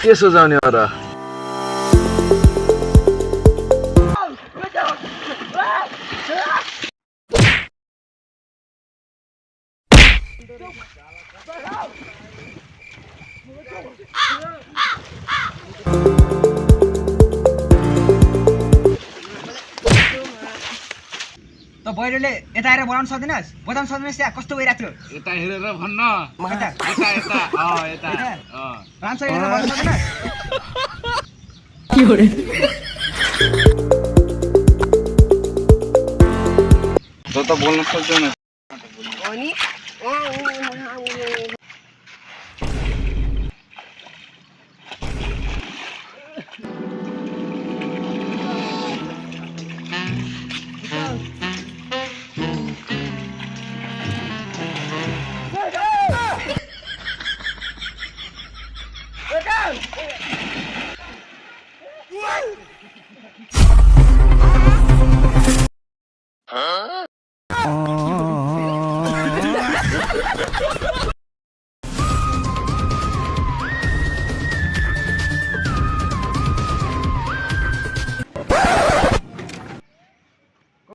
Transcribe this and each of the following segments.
के सोचाउने हो र? त बहिनीले यता आएर बोलाउन सक्दैनस्? बताउन सक्दैनस् त्यहाँ कस्तो भइरहेको थियो? यता हेरेर भन्न। यता यता यता यता राम्रोसँग हेरेर बोल्न सक्दैनस्? त बोल्न सक्दैन।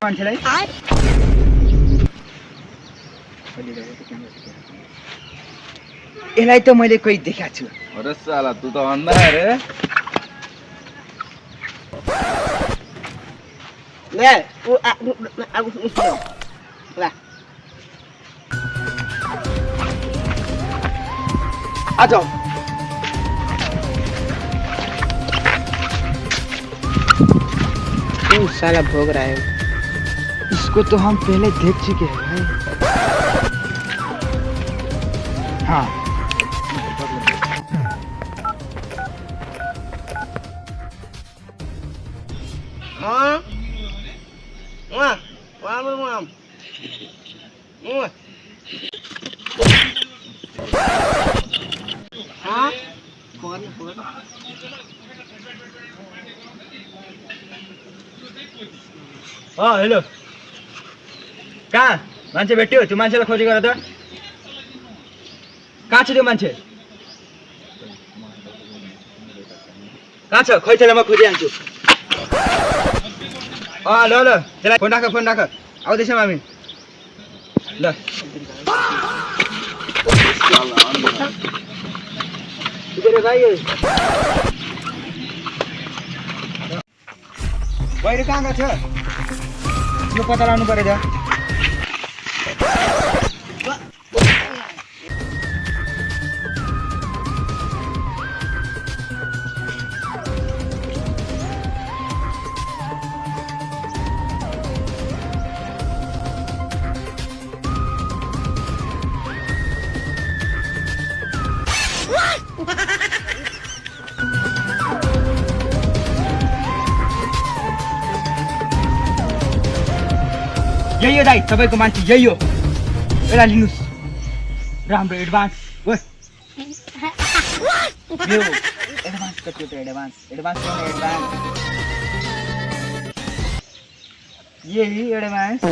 मान्छेलाई यसलाई त मैले कोही देखाएको छु। अरे साला तू त अन्धा रे। ले आ जाओ। साला भोग रहा है। इसको तो हम पहले देख चुके हैं भाई। हाँ हेलो कहाँ मान्छे भेट्यो? त्यो मान्छेलाई खोजी गर त। कहाँ छ त्यो मान्छे? कहाँ छ? खै त्यसलाई म खोजिहाल्छु। ल ल त्यसलाई फोन राख आउँदैछौँ हामी। ल बाहिर कहाँ गएको थियो? यो पत्ता लगाउनु पर्यो त। यही हो दाइ तपाईँको मान्छे, यही हो। यसलाई लिनुहोस्, राम्रो एडभान्स। यो एडभान्स कति हो त? एडभान्स यही एडभान्स।